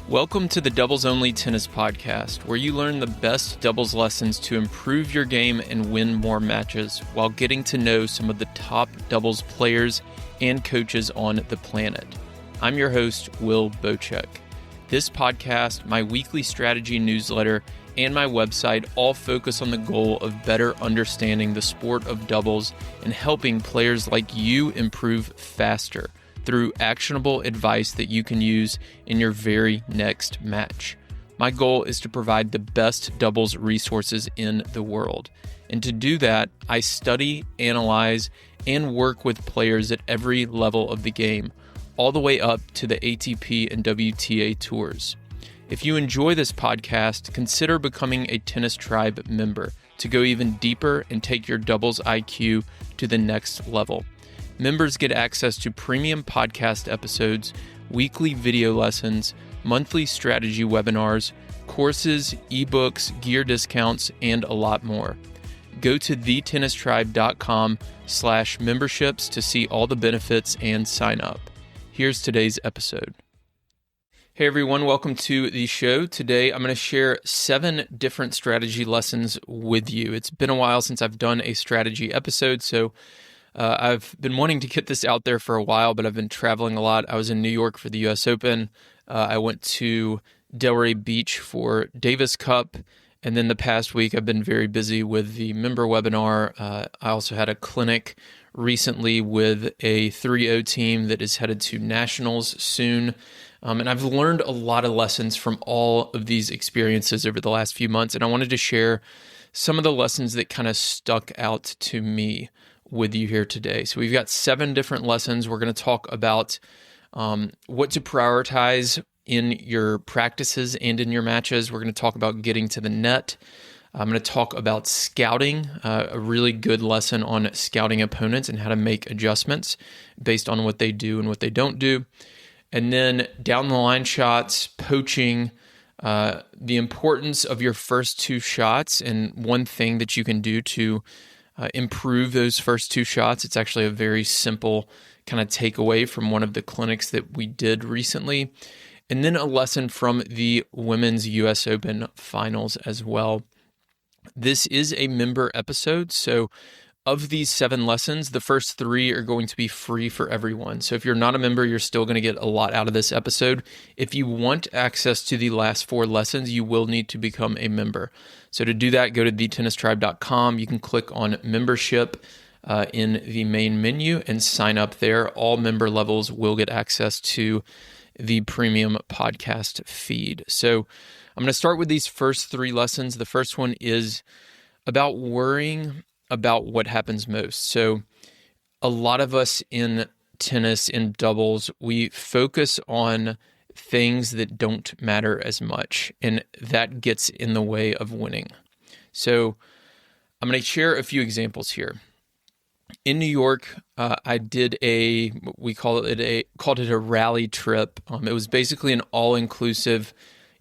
Welcome to the Doubles Only Tennis Podcast, where you learn the best doubles lessons to improve your game and win more matches while getting to know some of the top doubles players and coaches on the planet. I'm your host, Will Bochek. This podcast, my weekly strategy newsletter, and my website all focus on the goal of better understanding the sport of doubles and helping players like you improve faster through actionable advice that you can use in your very next match. My goal is to provide the best doubles resources in the world. And to do that, I study, analyze, and work with players at every level of the game, all the way up to the ATP and WTA tours. If you enjoy this podcast, consider becoming a Tennis Tribe member to go even deeper and take your doubles IQ to the next level. Members get access to premium podcast episodes, weekly video lessons, monthly strategy webinars, courses, ebooks, gear discounts, and a lot more. Go to thetennistribe.com/memberships to see all the benefits and sign up. Here's today's episode. Hey everyone, welcome to the show. Today I'm going to share 7 different strategy lessons with you. It's been a while since I've done a strategy episode, so I've been wanting to get this out there for a while, but I've been traveling a lot. I was in New York for the US Open. I went to Delray Beach for Davis Cup. And then the past week, I've been very busy with the member webinar. I also had a clinic recently with a 3-0 team that is headed to nationals soon. And I've learned a lot of lessons from all of these experiences over the last few months. And I wanted to share some of the lessons that kind of stuck out to me with you here today. So we've got 7 different lessons. We're going to talk about what to prioritize in your practices and in your matches. We're going to talk about getting to the net. I'm going to talk about scouting, a really good lesson on scouting opponents and how to make adjustments based on what they do and what they don't do. And then down the line shots, poaching, the importance of your first 2 shots, and one thing that you can do to improve those first 2 shots. It's actually a very simple kind of takeaway from one of the clinics that we did recently. And then a lesson from the Women's US Open finals as well. This is a member episode, so of these 7 lessons, the first 3 are going to be free for everyone. So if you're not a member, you're still going to get a lot out of this episode. If you want access to the last 4 lessons, you will need to become a member. So to do that, go to thetennistribe.com. You can click on membership in the main menu and sign up there. All member levels will get access to the premium podcast feed. So I'm going to start with these first 3 lessons. The first one is about worrying about what happens most. So a lot of us in tennis, in doubles, we focus on things that don't matter as much, and that gets in the way of winning. So I'm going to share a few examples here. In New York, I did called it a rally trip. It was basically an all-inclusive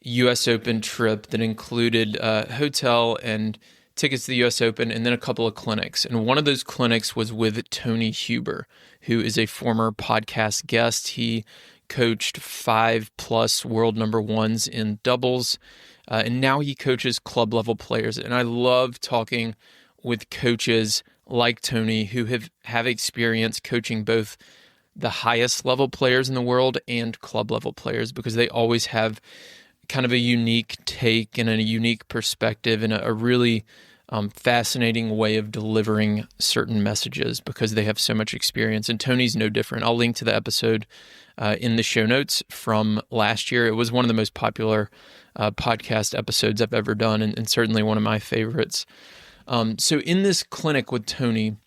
US Open trip that included hotel and tickets to the US Open, and then a couple of clinics. And one of those clinics was with Tony Huber, who is a former podcast guest. He coached 5+ world number 1s in doubles, and now he coaches club level players. And I love talking with coaches like Tony who have experience coaching both the highest level players in the world and club level players, because they always have kind of a unique take and a unique perspective and a really fascinating way of delivering certain messages because they have so much experience. And Tony's no different. I'll link to the episode in the show notes from last year. It was one of the most popular podcast episodes I've ever done, and certainly one of my favorites. So in this clinic with Tony,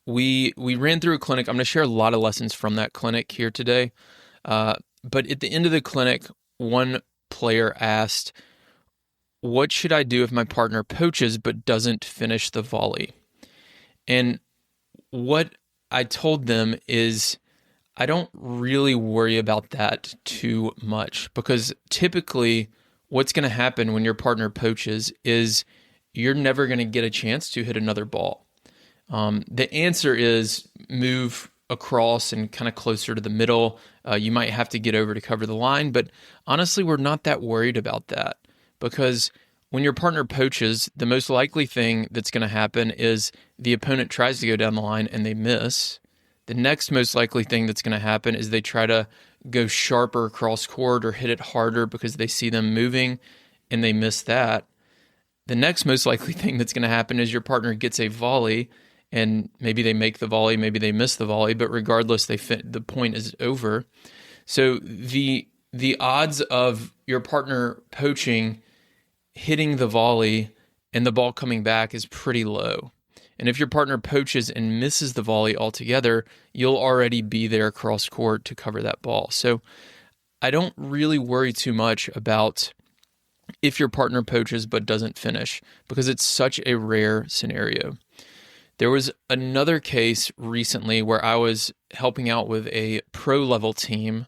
we ran through a clinic. I'm going to share a lot of lessons from that clinic here today. But at the end of the clinic, one player asked, "What should I do if my partner poaches but doesn't finish the volley?" And what I told them is, I don't really worry about that too much, because typically what's going to happen when your partner poaches is you're never going to get a chance to hit another ball. The answer is move across and kind of closer to the middle. You might have to get over to cover the line, but honestly, we're not that worried about that, because when your partner poaches, the most likely thing that's going to happen is the opponent tries to go down the line and they miss. The next most likely thing that's going to happen is they try to go sharper cross court or hit it harder because they see them moving and they miss that. The next most likely thing that's going to happen is your partner gets a volley and maybe they make the volley, maybe they miss the volley, but regardless, the point is over. So the odds of your partner poaching, hitting the volley, and the ball coming back is pretty low. And if your partner poaches and misses the volley altogether, you'll already be there cross court to cover that ball. So I don't really worry too much about if your partner poaches but doesn't finish, because it's such a rare scenario. There was another case recently where I was helping out with a pro level team,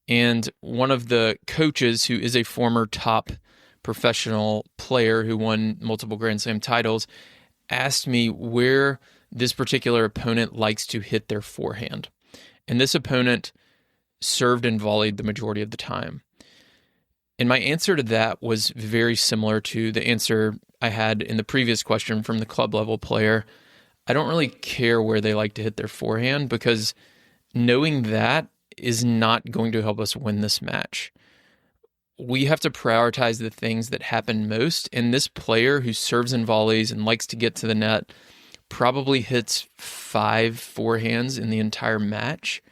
and one of the coaches, who is a former top professional player who won multiple Grand Slam titles, asked me where this particular opponent likes to hit their forehand. And this opponent served and volleyed the majority of the time. And my answer to that was very similar to the answer I had in the previous question from the club level player. I don't really care where they like to hit their forehand, because knowing that is not going to help us win this match. We have to prioritize the things that happen most, and this player who serves and volleys and likes to get to the net probably hits 5 forehands in the entire match.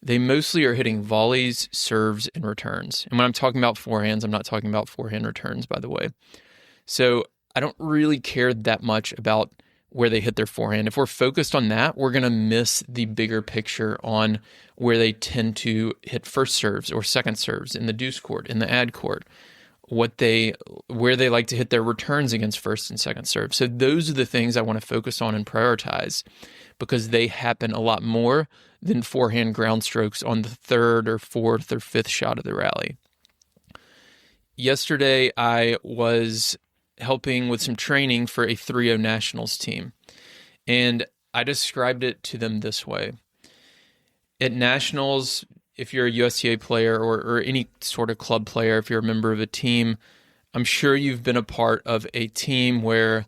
They mostly are hitting volleys, serves, and returns. And when I'm talking about forehands, I'm not talking about forehand returns, by the way. So I don't really care that much about where they hit their forehand. If we're focused on that, we're going to miss the bigger picture on where they tend to hit first serves or second serves in the deuce court, in the ad court, where they like to hit their returns against first and second serve. So those are the things I want to focus on and prioritize, because they happen a lot more than forehand ground strokes on the third or fourth or fifth shot of the rally. Yesterday, I was helping with some training for a 3-0 Nationals team, and I described it to them this way. At Nationals, if you're a USTA player or any sort of club player, if you're a member of a team, I'm sure you've been a part of a team where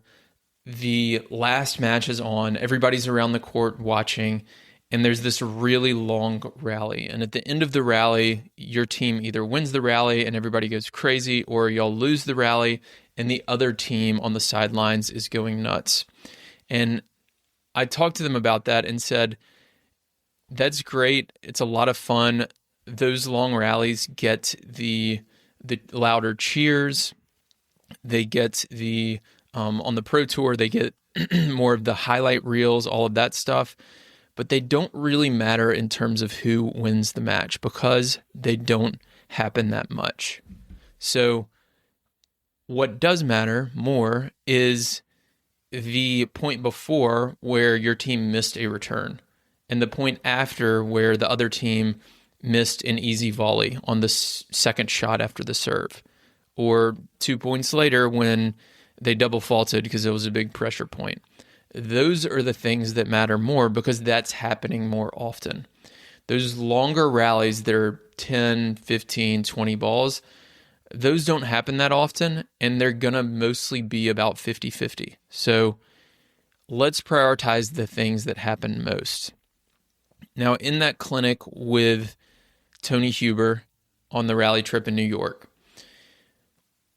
the last match is on, everybody's around the court watching, and there's this really long rally. And at the end of the rally, your team either wins the rally and everybody goes crazy, or y'all lose the rally and the other team on the sidelines is going nuts. And I talked to them about that and said, that's great. It's a lot of fun. Those long rallies get the louder cheers. They get the, on the Pro Tour, they get more of the highlight reels, all of that stuff. But they don't really matter in terms of who wins the match, because they don't happen that much. So what does matter more is the point before where your team missed a return, and the point after where the other team missed an easy volley on the second shot after the serve, or 2 points later when they double faulted because it was a big pressure point. Those are the things that matter more, because that's happening more often. Those longer rallies that are 10, 15, 20 balls, those don't happen that often, and they're going to mostly be about 50-50. So let's prioritize the things that happen most. Now, in that clinic with Tony Huber on the rally trip in New York,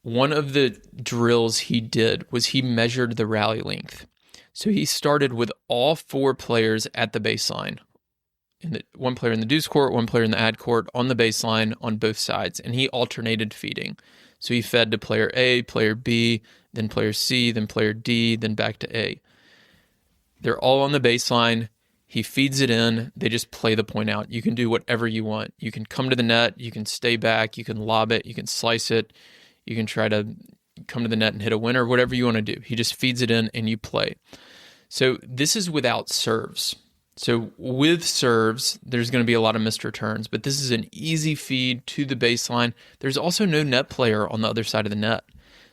one of the drills he did was he measured the rally length. So he started with all 4 players at the baseline. One player in the deuce court, one player in the ad court, on the baseline on both sides, and he alternated feeding. So he fed to player A, player B, then player C, then player D, then back to A. They're all on the baseline. He feeds it in. They just play the point out. You can do whatever you want. You can come to the net. You can stay back. You can lob it. You can slice it. You can try to come to the net and hit a winner, whatever you want to do. He just feeds it in and you play. So this is without serves. So with serves, there's going to be a lot of missed returns, but this is an easy feed to the baseline. There's also no net player on the other side of the net.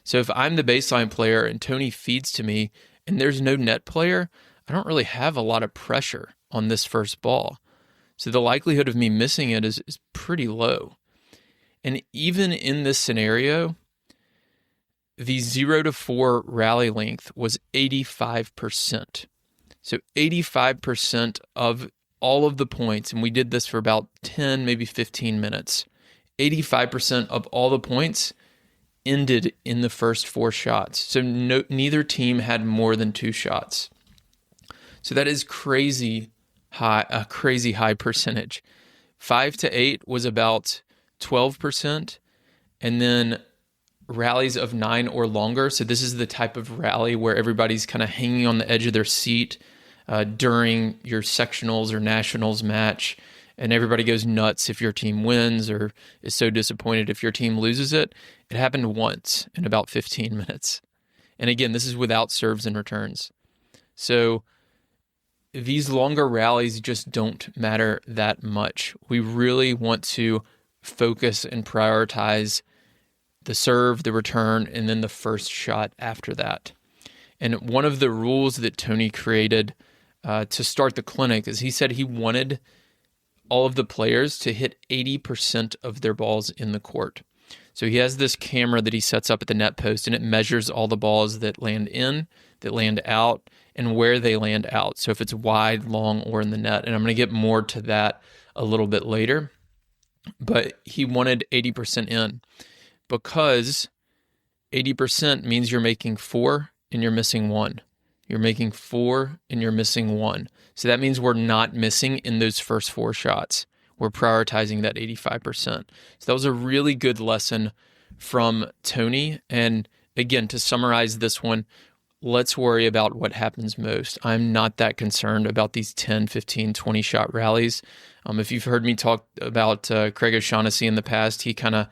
So if I'm the baseline player and Tony feeds to me and there's no net player, I don't really have a lot of pressure. on this first ball. So the likelihood of me missing it is pretty low. And even in this scenario, the 0 to 4 rally length was 85%. So 85% of all of the points, and we did this for about 10, maybe 15 minutes, 85% of all the points ended in the first 4 shots. So neither team had more than 2 shots. So that is a crazy high percentage. 5 to 8 was about 12%, and then rallies of 9 or longer. So this is the type of rally where everybody's kind of hanging on the edge of their seat during your sectionals or nationals match, and everybody goes nuts if your team wins or is so disappointed if your team loses it. It happened once in about 15 minutes. And again, this is without serves and returns. So these longer rallies just don't matter that much. We really want to focus and prioritize the serve, the return, and then the first shot after that. And one of the rules that Tony created to start the clinic is he said he wanted all of the players to hit 80% of their balls in the court. So he has this camera that he sets up at the net post, and it measures all the balls that land in, that land out, and where they land out. So if it's wide, long, or in the net. And I'm going to get more to that a little bit later. But he wanted 80% in because 80% means you're making 4 and you're missing 1. You're making 4 and you're missing 1. So that means we're not missing in those first 4 shots. We're prioritizing that 85%. So that was a really good lesson from Tony. And again, to summarize this one, let's worry about what happens most. I'm not that concerned about these 10, 15, 20 shot rallies. If you've heard me talk about Craig O'Shaughnessy in the past, he kind of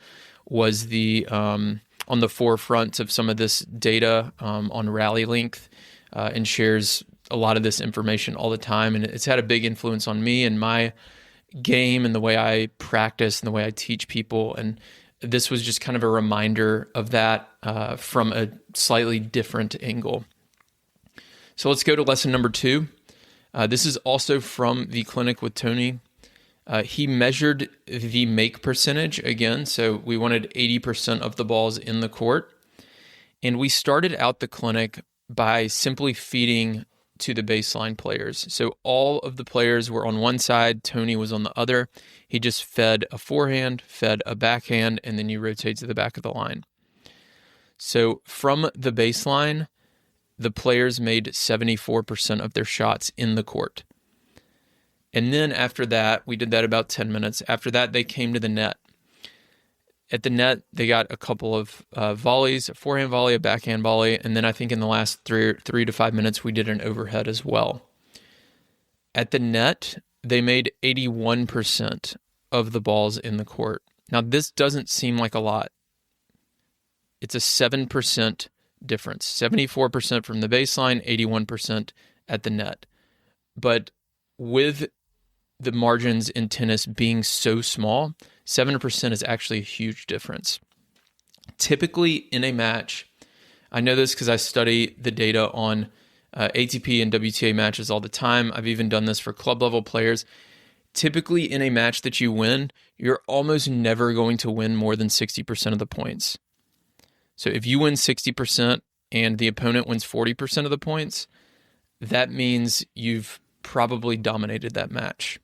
was the on the forefront of some of this data on rally length and shares a lot of this information all the time. And it's had a big influence on me and my game and the way I practice and the way I teach people. And this was just kind of a reminder of that from a slightly different angle. So let's go to lesson number 2. This is also from the clinic with Tony. He measured the make percentage again. So we wanted 80% of the balls in the court. And we started out the clinic by simply feeding to the baseline players. So all of the players were on one side, Tony was on the other. He just fed a forehand, fed a backhand, and then you rotate to the back of the line. So from the baseline, the players made 74% of their shots in the court. And then after that, we did that about 10 minutes. After that, they came to the net. At the net, they got a couple of volleys, a forehand volley, a backhand volley, and then I think in the last 3 to 5 minutes, we did an overhead as well. At the net, they made 81% of the balls in the court. Now, this doesn't seem like a lot. It's a 7% difference, 74% from the baseline, 81% at the net. But with the margins in tennis being so small, 7% is actually a huge difference. Typically in a match, I know this because I study the data on ATP and WTA matches all the time. I've even done this for club level players. Typically in a match that you win, you're almost never going to win more than 60% of the points. So if you win 60% and the opponent wins 40% of the points, that means you've probably dominated that match.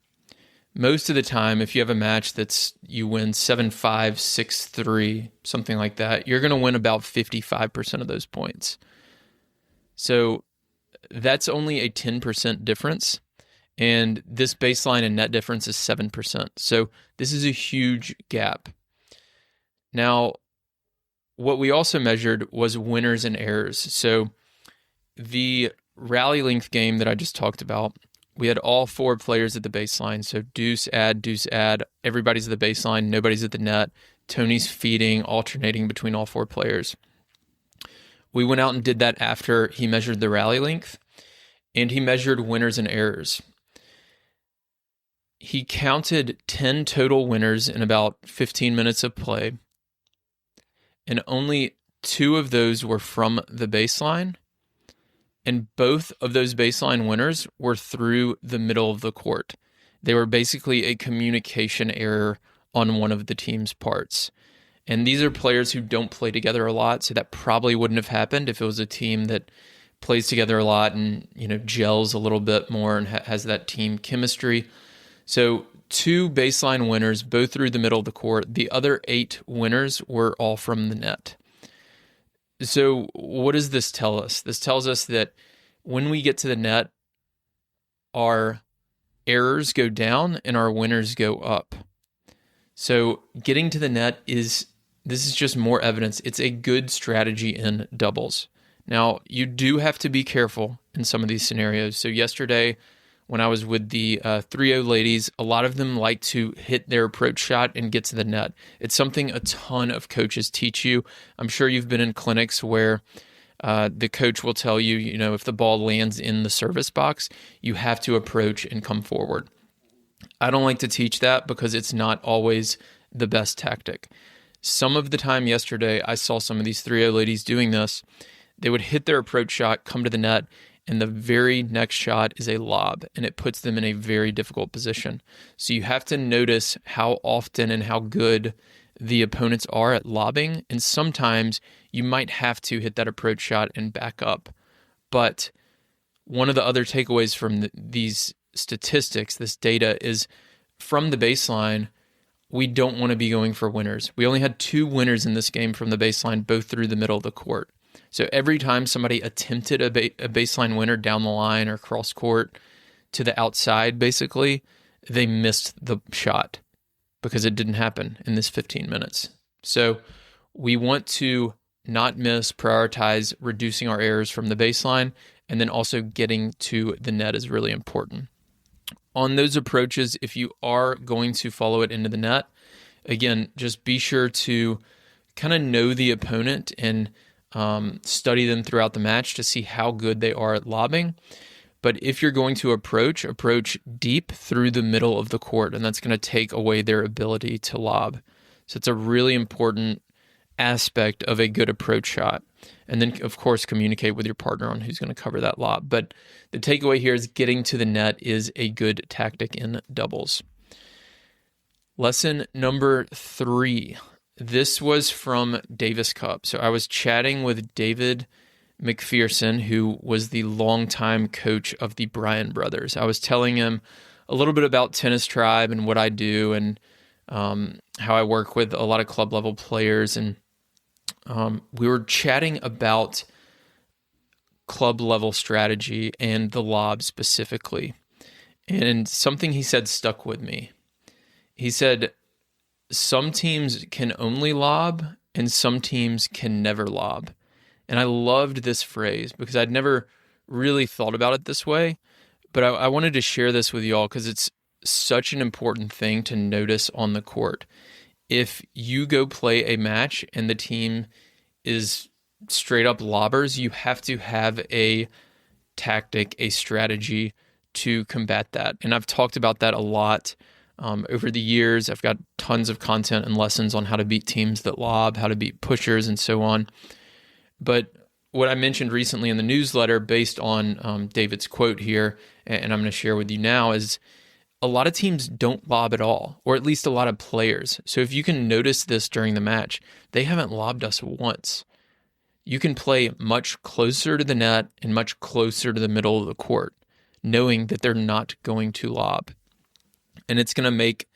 Most of the time, if you have a match that's you win 7-5, 6-3, something like that, you're going to win about 55% of those points. So that's only a 10% difference. And this baseline and net difference is 7%. So this is a huge gap. Now, what we also measured was winners and errors. So the rally length game that I just talked about, we had all 4 players at the baseline. So deuce, add. Everybody's at the baseline. Nobody's at the net. Tony's feeding, alternating between all 4 players. We went out and did that after he measured the rally length, and he measured winners and errors. He counted 10 total winners in about 15 minutes of play, and only 2 of those were from the baseline, And both of those baseline winners were through the middle of the court. They were basically a communication error on one of the team's parts. And these are players who don't play together a lot, so that probably wouldn't have happened if it was a team that plays together a lot and, gels a little bit more and has that team chemistry. So 2 baseline winners, both through the middle of the court. The other 8 winners were all from the net. So what does this tell us? This tells us that when we get to the net, our errors go down and our winners go up. So getting to the net this is just more evidence. It's a good strategy in doubles. Now, you do have to be careful in some of these scenarios. So yesterday, when I was with the 3-0 ladies, a lot of them like to hit their approach shot and get to the net. It's something a ton of coaches teach you. I'm sure you've been in clinics where the coach will tell you, if the ball lands in the service box, you have to approach and come forward. I don't like to teach that because it's not always the best tactic. Some of the time yesterday, I saw some of these 3-0 ladies doing this. They would hit their approach shot, come to the net, and the very next shot is a lob, and it puts them in a very difficult position. So you have to notice how often and how good the opponents are at lobbing, and sometimes you might have to hit that approach shot and back up. But one of the other takeaways from these statistics, this data, is from the baseline, we don't want to be going for winners. We only had 2 winners in this game from the baseline, both through the middle of the court. So every time somebody attempted a baseline winner down the line or cross court to the outside, basically, they missed the shot because it didn't happen in this 15 minutes. So we want to not miss, prioritize reducing our errors from the baseline, and then also getting to the net is really important. On those approaches, if you are going to follow it into the net, again, just be sure to kind of know the opponent and study them throughout the match to see how good they are at lobbing. But if you're going to approach deep through the middle of the court, and that's going to take away their ability to lob. So it's a really important aspect of a good approach shot. And then, of course, communicate with your partner on who's going to cover that lob. But the takeaway here is getting to the net is a good tactic in doubles. Lesson number 3. This was from Davis Cup. So I was chatting with David McPherson, who was the longtime coach of the Bryan brothers. I was telling him a little bit about Tennis Tribe and what I do and how I work with a lot of club level players. And we were chatting about club level strategy and the lob specifically. And something he said stuck with me. He said, some teams can only lob and some teams can never lob. And I loved this phrase because I'd never really thought about it this way, but I wanted to share this with y'all because it's such an important thing to notice on the court. If you go play a match and the team is straight up lobbers, you have to have a tactic, a strategy to combat that. And I've talked about that a lot over the years. I've got tons of content and lessons on how to beat teams that lob, how to beat pushers, and so on. But what I mentioned recently in the newsletter, based on David's quote here, and I'm going to share with you now, is a lot of teams don't lob at all, or at least a lot of players. So if you can notice this during the match, they haven't lobbed us once. You can play much closer to the net and much closer to the middle of the court, knowing that they're not going to lob. And it's going to make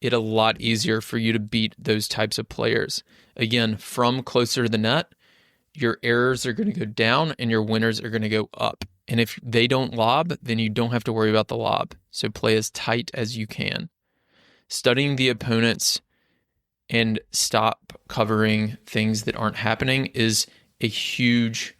it a lot easier for you to beat those types of players. Again, from closer to the net, your errors are going to go down and your winners are going to go up. And if they don't lob, then you don't have to worry about the lob. So play as tight as you can. Studying the opponents and stop covering things that aren't happening is a huge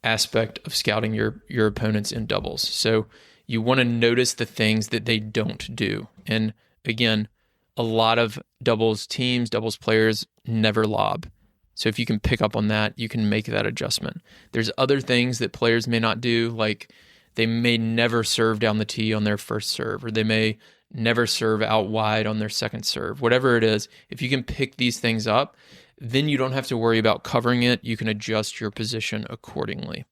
aspect of scouting your opponents in doubles. So you want to notice the things that they don't do. And again, a lot of doubles teams, doubles players never lob. So if you can pick up on that, you can make that adjustment. There's other things that players may not do, like they may never serve down the tee on their first serve, or they may never serve out wide on their second serve. Whatever it is, if you can pick these things up, then you don't have to worry about covering it. You can adjust your position accordingly.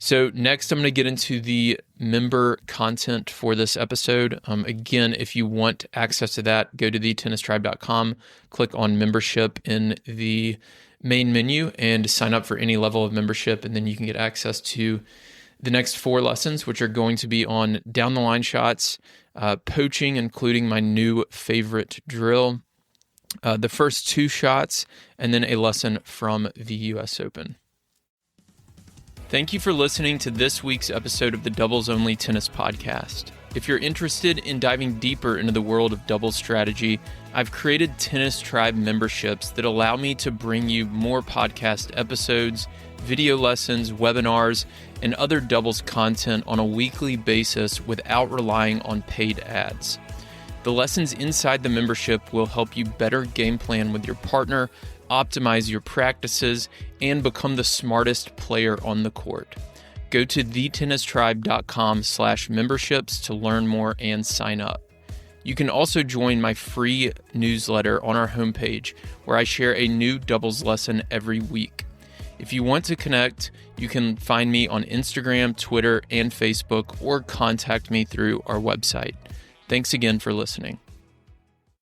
So next, I'm going to get into the member content for this episode. Again, if you want access to that, go to thetennistribe.com, click on membership in the main menu and sign up for any level of membership. And then you can get access to the next 4 lessons, which are going to be on down the line shots, poaching, including my new favorite drill, the first 2 shots, and then a lesson from the US Open. Thank you for listening to this week's episode of the Doubles Only Tennis Podcast. If you're interested in diving deeper into the world of doubles strategy, I've created Tennis Tribe memberships that allow me to bring you more podcast episodes, video lessons, webinars, and other doubles content on a weekly basis without relying on paid ads. The lessons inside the membership will help you better game plan with your partner, optimize your practices, and become the smartest player on the court. Go to thetennistribe.com/memberships to learn more and sign up. You can also join my free newsletter on our homepage, where I share a new doubles lesson every week. If you want to connect, you can find me on Instagram, Twitter, and Facebook, or contact me through our website. Thanks again for listening.